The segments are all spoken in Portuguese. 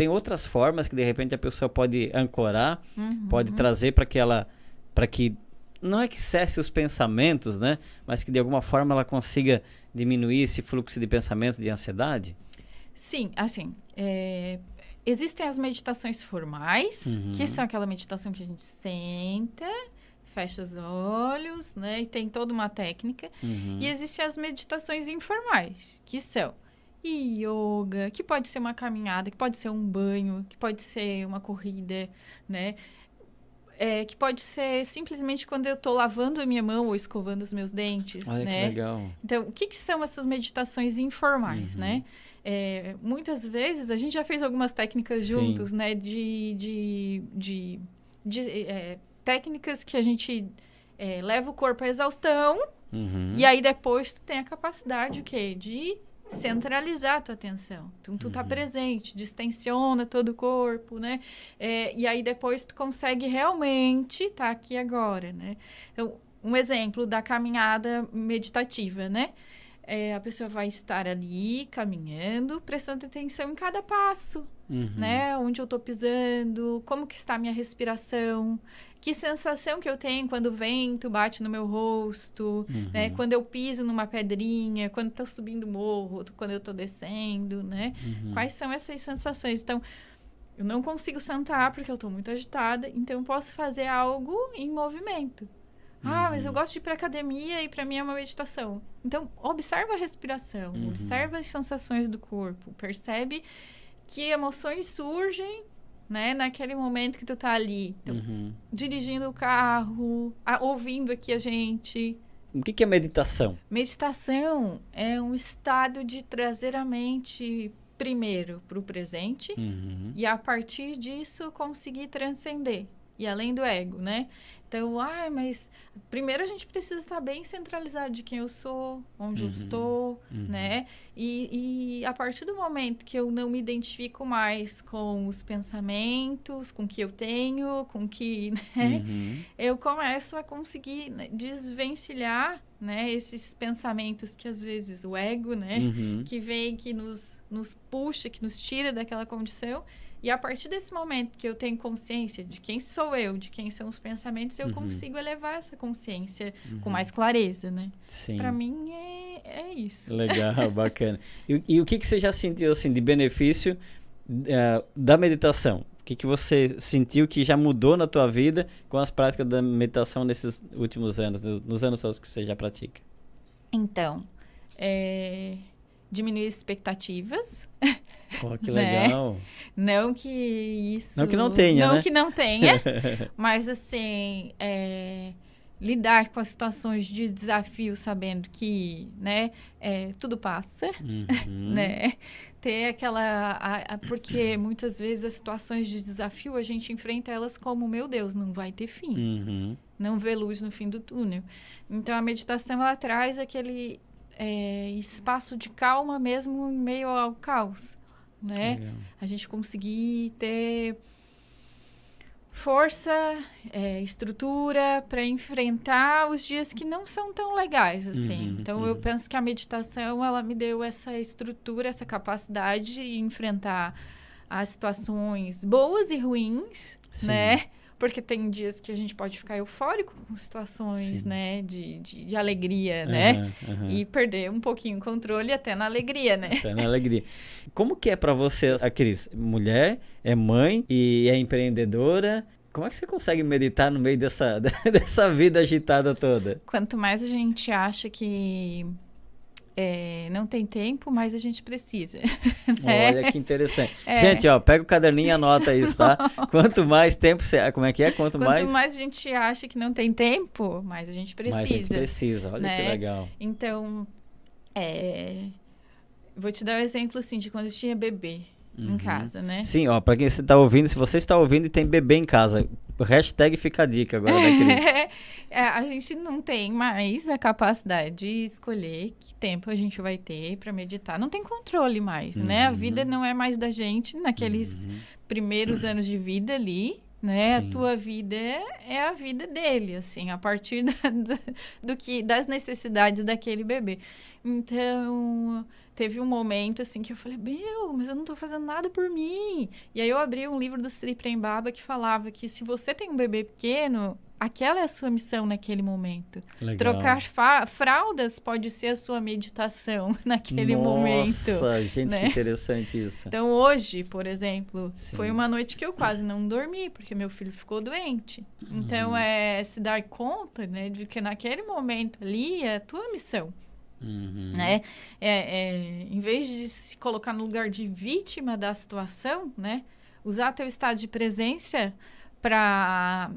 tem outras formas que de repente a pessoa pode ancorar, pode trazer para que não é que cesse os pensamentos, né? Mas que de alguma forma ela consiga diminuir esse fluxo de pensamento de ansiedade? Sim, assim, existem as meditações formais, que são aquela meditação que a gente senta, fecha os olhos, né? E tem toda uma técnica. E existem as meditações informais, que são yoga, que pode ser uma caminhada, que pode ser um banho, que pode ser uma corrida, né? Que pode ser simplesmente quando eu estou lavando a minha mão ou escovando os meus dentes, Olha né? que legal. Então, o que são essas meditações informais, né? Muitas vezes, a gente já fez algumas técnicas juntos, né? Técnicas que a gente leva o corpo à exaustão e aí depois tu tem a capacidade, o quê? De centralizar a tua atenção. Então, tu tá presente, distensiona todo o corpo, né? E aí, depois, tu consegue realmente estar aqui agora, né? Então, um exemplo da caminhada meditativa, né? A pessoa vai estar ali, caminhando, prestando atenção em cada passo, né? Onde eu tô pisando, como que está a minha respiração, que sensação que eu tenho quando o vento bate no meu rosto, né? Quando eu piso numa pedrinha, quando estou subindo o morro, quando eu estou descendo, né? Quais são essas sensações? Então, eu não consigo sentar porque eu estou muito agitada, então eu posso fazer algo em movimento. Mas eu gosto de ir para academia e para mim é uma meditação. Então, observa a respiração, observa as sensações do corpo, percebe que emoções surgem, né, naquele momento que tu tá ali. Então, dirigindo o carro, ouvindo aqui a gente. O que é meditação? Meditação é um estado de trazer a mente primeiro para o presente e a partir disso conseguir transcender. E além do ego, né? Então, mas primeiro a gente precisa estar bem centralizado de quem eu sou, onde eu estou, né? E a partir do momento que eu não me identifico mais com os pensamentos, com o que eu tenho, com o que, né? Eu começo a conseguir, né, desvencilhar, né, esses pensamentos que às vezes o ego, né? Que vem, que nos puxa, que nos tira daquela condição. E a partir desse momento que eu tenho consciência de quem sou eu, de quem são os pensamentos, eu consigo elevar essa consciência com mais clareza, né? Sim. Para mim é isso. Legal, bacana. E o que você já sentiu assim de benefício da meditação? O que você sentiu que já mudou na tua vida com as práticas da meditação nesses últimos anos, nos anos todos que você já pratica? Então, diminuir expectativas. Oh, que legal. Né? Não que isso... Não que não tenha, Não né? que não tenha, mas assim, lidar com as situações de desafio sabendo que, né, tudo passa, né? Ter aquela... porque muitas vezes as situações de desafio, a gente enfrenta elas como, meu Deus, não vai ter fim. Não vê luz no fim do túnel. Então, a meditação, ela traz aquele... espaço de calma mesmo em meio ao caos, né? Legal. A gente conseguir ter força, estrutura para enfrentar os dias que não são tão legais, assim. Então, eu penso que a meditação, ela me deu essa estrutura, essa capacidade de enfrentar as situações boas e ruins, né? Porque tem dias que a gente pode ficar eufórico com situações, né? De alegria, né? E perder um pouquinho o controle até na alegria, né? Até na alegria. Como que é pra você, a Cris? Mulher, é mãe e é empreendedora. Como é que você consegue meditar no meio dessa vida agitada toda? Quanto mais a gente acha que não tem tempo, mais a gente precisa. Né? Olha que interessante. Gente, ó, pega o caderninho e anota isso, tá? Quanto mais tempo você... Como é que é? Quanto mais a gente acha que não tem tempo, mais a gente precisa. Mais a gente precisa. Olha, né? Que legal. Então, vou te dar um exemplo, assim, de quando eu tinha bebê em casa, né? Sim, ó, pra quem você tá ouvindo, se você está ouvindo e tem bebê em casa, hashtag fica a dica agora da Cris. A gente não tem mais a capacidade de escolher que tempo a gente vai ter para meditar. Não tem controle mais, né? A vida não é mais da gente naqueles primeiros anos de vida ali, né? Sim. A tua vida é a vida dele, assim, a partir das necessidades daquele bebê. Então, teve um momento, assim, que eu falei, mas eu não tô fazendo nada por mim. E aí eu abri um livro do Sri Prem Baba que falava que se você tem um bebê pequeno, aquela é a sua missão naquele momento. Legal. Trocar fraldas pode ser a sua meditação naquele momento. Nossa, gente, né? que interessante isso. Então, hoje, por exemplo, Sim. foi uma noite que eu quase não dormi, porque meu filho ficou doente. Então, é se dar conta, né, de que naquele momento ali é a tua missão. Né? Em vez de se colocar no lugar de vítima da situação, né? Usar teu estado de presença para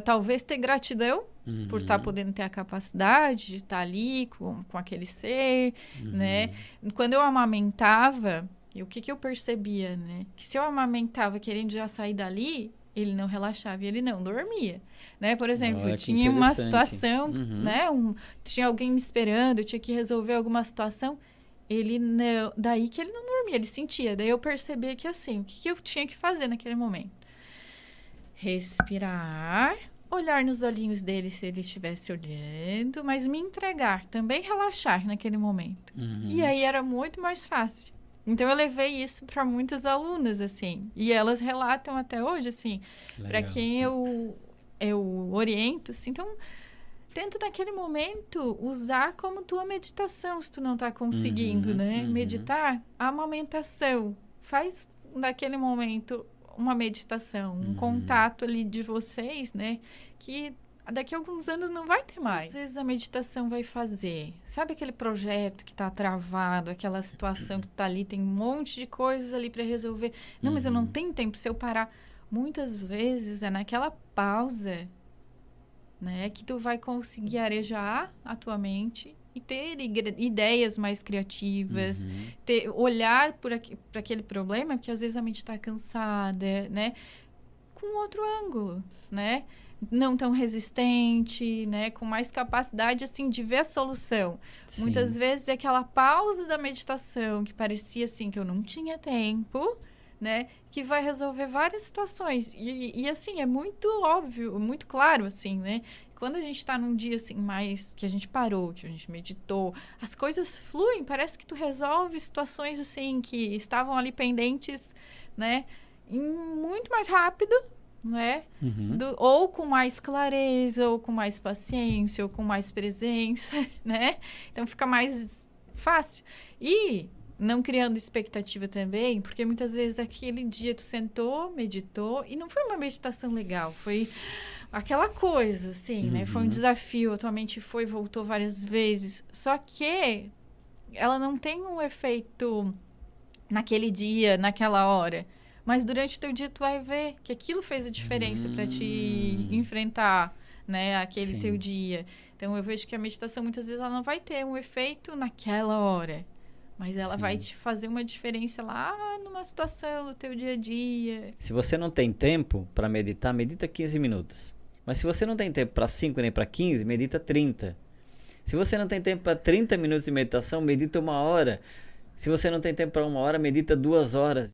talvez ter gratidão por estar podendo ter a capacidade de estar ali com aquele ser, né? Quando eu amamentava, o que eu percebia, né? Que se eu amamentava querendo já sair dali, ele não relaxava e ele não dormia, né? Por exemplo, tinha uma situação, né? Tinha alguém me esperando, eu tinha que resolver alguma situação, ele não... Daí que ele não dormia, ele sentia. Daí eu percebia que, assim, o que eu tinha que fazer naquele momento? Respirar, olhar nos olhinhos dele se ele estivesse olhando, mas me entregar, também relaxar naquele momento. E aí era muito mais fácil. Então, eu levei isso para muitas alunas, assim. E elas relatam até hoje, assim, para quem eu oriento, assim. Então, tenta naquele momento usar como tua meditação, se tu não tá conseguindo, né? Meditar, a amamentação. Faz naquele momento uma meditação, um contato ali de vocês, né? Que daqui a alguns anos não vai ter mais. Às vezes a meditação vai fazer. Sabe aquele projeto que tá travado, aquela situação que tá ali, tem um monte de coisas ali para resolver. Não, mas eu não tenho tempo. Se eu parar, muitas vezes é naquela pausa, né, que tu vai conseguir arejar a tua mente e ter ideias mais criativas, olhar para aquele problema, porque às vezes a mente tá cansada, né, com outro ângulo, né? Não tão resistente, né? Com mais capacidade, assim, de ver a solução. Sim. Muitas vezes é aquela pausa da meditação que parecia, assim, que eu não tinha tempo, né? Que vai resolver várias situações. E assim, é muito óbvio, muito claro, assim, né? Quando a gente tá num dia, assim, mais... Que a gente parou, que a gente meditou, as coisas fluem. Parece que tu resolve situações, assim, que estavam ali pendentes, né? Muito mais rápido, né? Ou com mais clareza, ou com mais paciência, ou com mais presença, né? Então, fica mais fácil. E não criando expectativa também, porque muitas vezes aquele dia tu sentou, meditou, e não foi uma meditação legal, foi aquela coisa, assim, né? Foi um desafio, a tua mente foi e voltou várias vezes, só que ela não tem um efeito naquele dia, naquela hora. Mas durante o teu dia tu vai ver que aquilo fez a diferença para te enfrentar, né, aquele teu dia. Então, eu vejo que a meditação, muitas vezes, ela não vai ter um efeito naquela hora. Mas ela vai te fazer uma diferença lá numa situação do teu dia a dia. Se você não tem tempo para meditar, medita 15 minutos. Mas se você não tem tempo para 5 nem para 15, medita 30. Se você não tem tempo para 30 minutos de meditação, medita 1 hora. Se você não tem tempo para 1 hora, medita 2 horas.